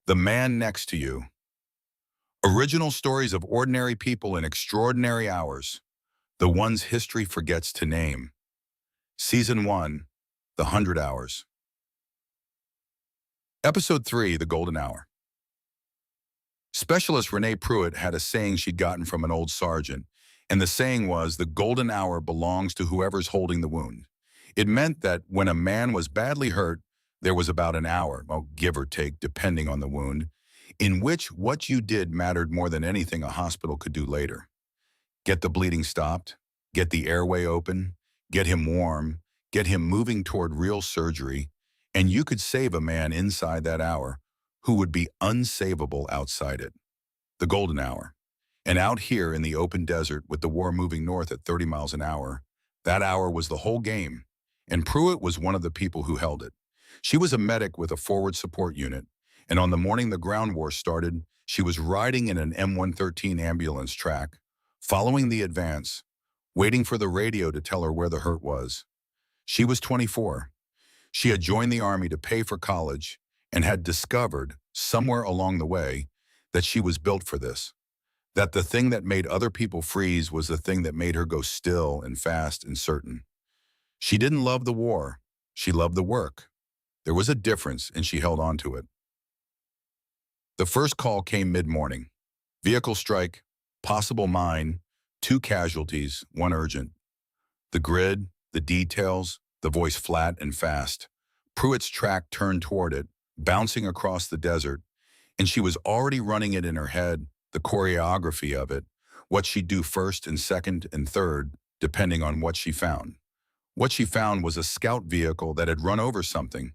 The Man Next to You. Original stories of ordinary people in extraordinary hours. The ones history forgets to name. Season 1, The 100 Hours. Episode 3, The Golden Hour. Specialist Renee Pruitt had a saying she'd gotten from an old sergeant, and the saying was, the golden hour belongs to whoever's holding the wound. It meant that when a man was badly hurt, there was about an hour, give or take, depending on the wound, in which what you did mattered more than anything a hospital could do later. Get the bleeding stopped, get the airway open, get him warm, get him moving toward real surgery, and you could save a man inside that hour who would be unsavable outside it. The golden hour. And out here in the open desert with the war moving north at 30 miles an hour, that hour was the whole game, and Pruitt was one of the people who held it. She was a medic with a forward support unit, and on the morning the ground war started, she was riding in an M113 ambulance track, following the advance, waiting for the radio to tell her where the hurt was. She was 24. She had joined the Army to pay for college and had discovered, somewhere along the way, that she was built for this. That the thing that made other people freeze was the thing that made her go still and fast and certain. She didn't love the war. She loved the work. There was a difference, and she held on to it. The first call came mid-morning. Vehicle strike, possible mine, 2 casualties, 1 urgent. The grid, the details, the voice flat and fast. Pruitt's track turned toward it, bouncing across the desert, and she was already running it in her head, the choreography of it, what she'd do first and second and third, depending on what she found. What she found was a scout vehicle that had run over something,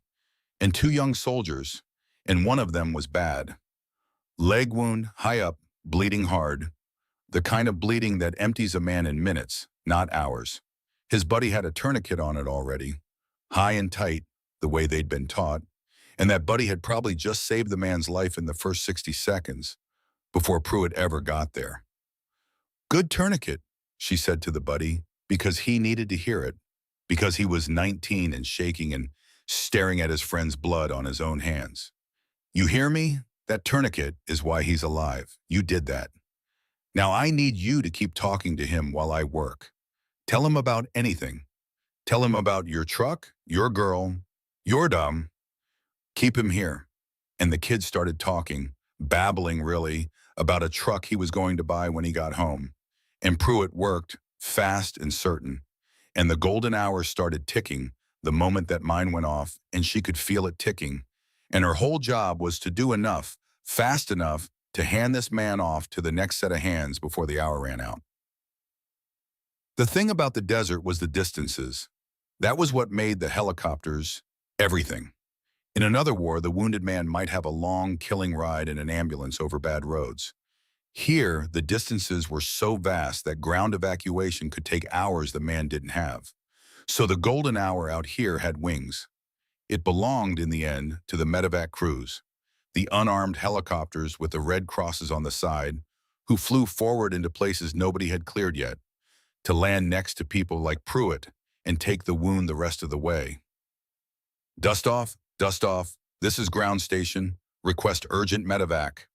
and 2 young soldiers, and one of them was bad. Leg wound, high up, bleeding hard. The kind of bleeding that empties a man in minutes, not hours. His buddy had a tourniquet on it already, high and tight, the way they'd been taught, and that buddy had probably just saved the man's life in the first 60 seconds before Pruitt ever got there. Good tourniquet, she said to the buddy, because he needed to hear it, because he was 19 and shaking and staring at his friend's blood on his own hands. You hear me? That tourniquet is why he's alive. You did that. Now I need you to keep talking to him while I work. Tell him about anything. Tell him about your truck, your girl, your dumb. Keep him here. And the kid started talking, babbling really, about a truck he was going to buy when he got home. And Pruitt worked, fast and certain. And the golden hour started ticking the moment that mine went off, and she could feel it ticking. And her whole job was to do enough, fast enough, to hand this man off to the next set of hands before the hour ran out. The thing about the desert was the distances. That was what made the helicopters everything. In another war, the wounded man might have a long, killing ride in an ambulance over bad roads. Here, the distances were so vast that ground evacuation could take hours the man didn't have. So the golden hour out here had wings. It belonged, in the end, to the medevac crews, the unarmed helicopters with the red crosses on the side, who flew forward into places nobody had cleared yet, to land next to people like Pruitt and take the wound the rest of the way. Dust off, this is ground station, request urgent medevac,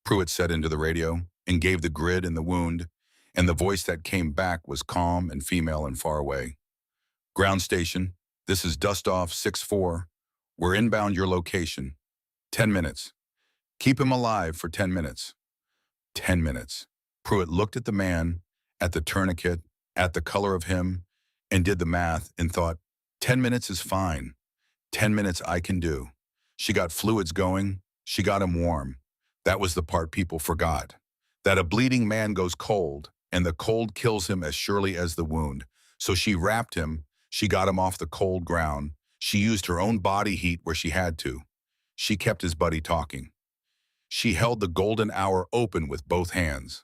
Pruitt said into the radio and gave the grid and the wound, and the voice that came back was calm and female and far away. Ground station, this is dust off 6-4, we're inbound your location. 10 minutes. Keep him alive for 10 minutes. 10 minutes. Pruitt looked at the man, at the tourniquet, at the color of him, and did the math and thought, 10 minutes is fine. 10 minutes I can do. She got fluids going. She got him warm. That was the part people forgot. That a bleeding man goes cold, and the cold kills him as surely as the wound. So she wrapped him. She got him off the cold ground. She used her own body heat where she had to. She kept his buddy talking. She held the golden hour open with both hands.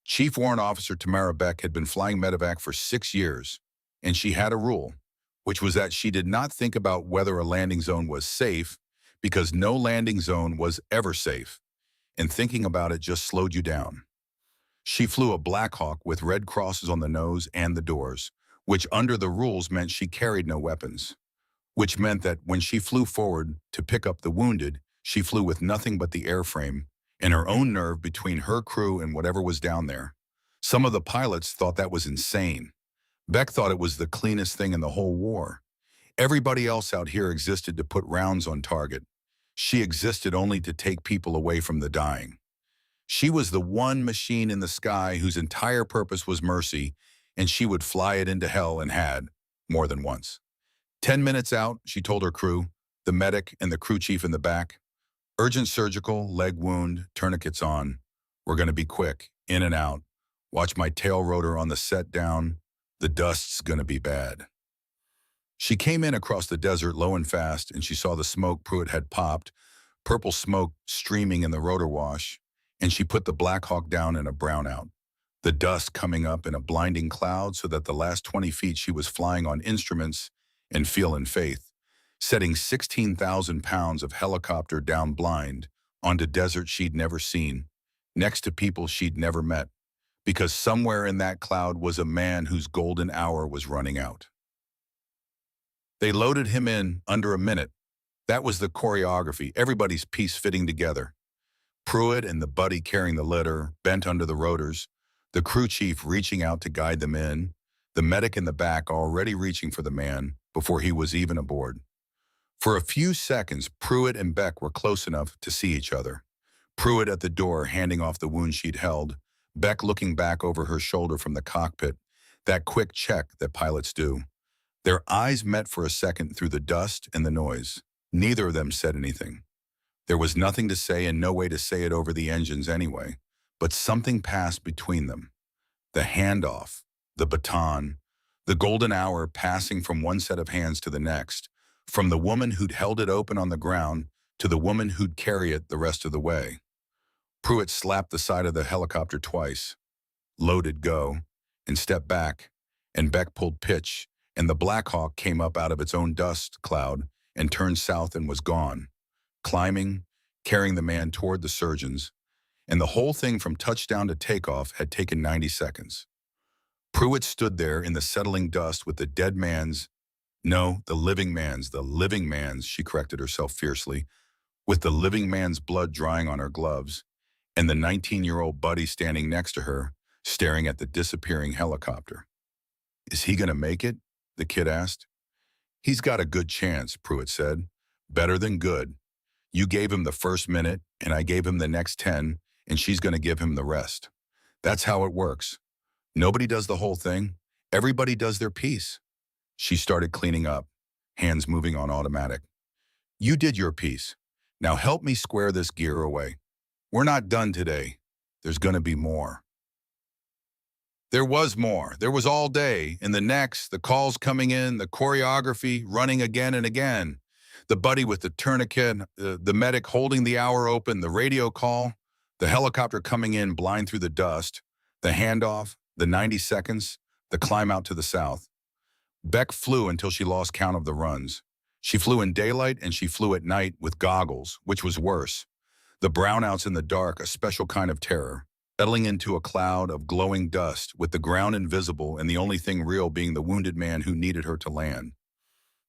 Chief Warrant Officer Tamara Beck had been flying medevac for 6 years, and she had a rule, which was that she did not think about whether a landing zone was safe, because no landing zone was ever safe, and thinking about it just slowed you down. She flew a Black Hawk with red crosses on the nose and the doors, which under the rules meant she carried no weapons, which meant that when she flew forward to pick up the wounded, She flew with nothing but the airframe and her own nerve between her crew and whatever was down there. Some of the pilots thought that was insane. Beck thought it was the cleanest thing in the whole war. Everybody else out here existed to put rounds on target. She existed only to take people away from the dying. She was the one machine in the sky whose entire purpose was mercy, and she would fly it into hell and had, more than once. 10 minutes out, she told her crew, the medic and the crew chief in the back, urgent surgical, leg wound, tourniquets on. We're going to be quick, in and out. Watch my tail rotor on the set down. The dust's going to be bad. She came in across the desert low and fast, and she saw the smoke Pruitt had popped, purple smoke streaming in the rotor wash, and she put the Black Hawk down in a brownout, the dust coming up in a blinding cloud so that the last 20 feet she was flying on instruments and feel and faith, setting 16,000 pounds of helicopter down blind onto desert she'd never seen, next to people she'd never met, because somewhere in that cloud was a man whose golden hour was running out. They loaded him in under a minute. That was the choreography, everybody's piece fitting together. Pruitt and the buddy carrying the litter, bent under the rotors, the crew chief reaching out to guide them in, the medic in the back already reaching for the man before he was even aboard. For a few seconds, Pruitt and Beck were close enough to see each other. Pruitt at the door handing off the wound she'd held, Beck looking back over her shoulder from the cockpit, that quick check that pilots do. Their eyes met for a second through the dust and the noise. Neither of them said anything. There was nothing to say and no way to say it over the engines anyway, but something passed between them. The handoff, the baton, the golden hour passing from one set of hands to the next, from the woman who'd held it open on the ground to the woman who'd carry it the rest of the way. Pruitt slapped the side of the helicopter twice, loaded go, and stepped back, and Beck pulled pitch, and the Black Hawk came up out of its own dust cloud and turned south and was gone, climbing, carrying the man toward the surgeons, and the whole thing from touchdown to takeoff had taken 90 seconds. Pruitt stood there in the settling dust with the dead man's, no, the living man's, she corrected herself fiercely, with the living man's blood drying on her gloves, and the 19-year-old buddy standing next to her, staring at the disappearing helicopter. Is he going to make it? The kid asked. He's got a good chance, Pruitt said. Better than good. You gave him the first minute, and I gave him the next 10, and she's going to give him the rest. That's how it works. Nobody does the whole thing. Everybody does their piece. She started cleaning up, hands moving on automatic. You did your piece. Now help me square this gear away. We're not done today. There's going to be more. There was more. There was all day, and the next, the calls coming in, the choreography running again and again. The buddy with the tourniquet, the medic holding the hour open, the radio call, the helicopter coming in blind through the dust, the handoff, the 90 seconds, the climb out to the south. Beck flew until she lost count of the runs. She flew in daylight and she flew at night with goggles, which was worse. The brownouts in the dark, a special kind of terror, settling into a cloud of glowing dust with the ground invisible and the only thing real being the wounded man who needed her to land.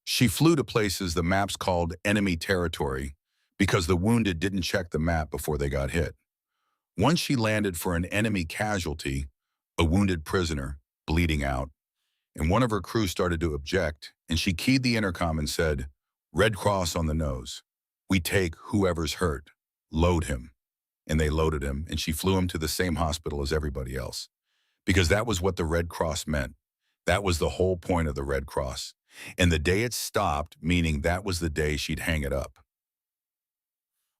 She flew to places the maps called enemy territory because the wounded didn't check the map before they got hit. Once she landed for an enemy casualty, a wounded prisoner, bleeding out, and one of her crew started to object, and she keyed the intercom and said, "Red Cross on the nose. We take whoever's hurt. Load him." And they loaded him, and she flew him to the same hospital as everybody else. Because that was what the Red Cross meant. That was the whole point of the Red Cross. And the day it stopped, meaning that was the day she'd hang it up.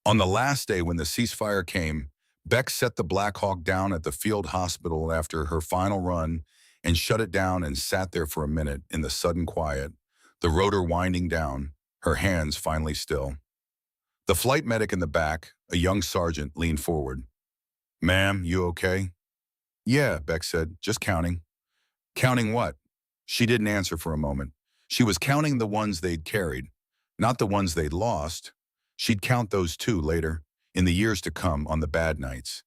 On the last day when the ceasefire came, Beck set the Black Hawk down at the field hospital after her final run and shut it down and sat there for a minute in the sudden quiet, the rotor winding down, her hands finally still. The flight medic in the back, a young sergeant, leaned forward. "Ma'am, you okay?" "Yeah," Beck said, "just counting." "Counting what?" She didn't answer for a moment. She was counting the ones they'd carried, not the ones they'd lost. She'd count those too later, in the years to come on the bad nights.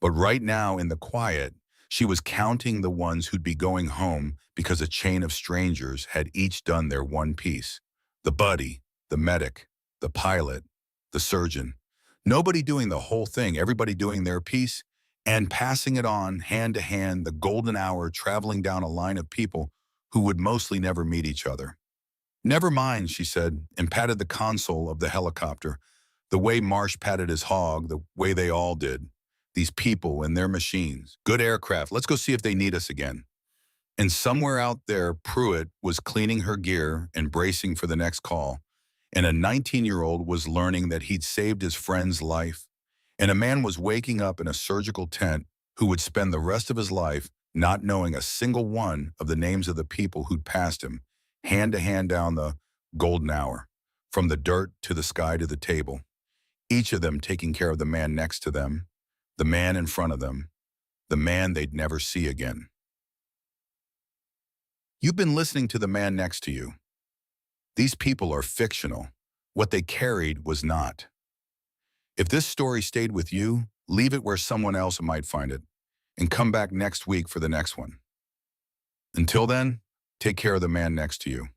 But right now, in the quiet, she was counting the ones who'd be going home because a chain of strangers had each done their one piece. The buddy, the medic, the pilot, the surgeon. Nobody doing the whole thing, everybody doing their piece and passing it on hand to hand, the golden hour traveling down a line of people who would mostly never meet each other. Never mind, she said, and patted the console of the helicopter, the way Marsh patted his hog, the way they all did. These people and their machines. Good aircraft. Let's go see if they need us again. And somewhere out there, Pruitt was cleaning her gear and bracing for the next call. And a 19-year-old was learning that he'd saved his friend's life. And a man was waking up in a surgical tent who would spend the rest of his life not knowing a single one of the names of the people who'd passed him, hand to hand down the golden hour, from the dirt to the sky to the table, each of them taking care of the man next to them, the man in front of them, the man they'd never see again. You've been listening to The Man Next to You. These people are fictional. What they carried was not. If this story stayed with you, leave it where someone else might find it, and come back next week for the next one. Until then, take care of the man next to you.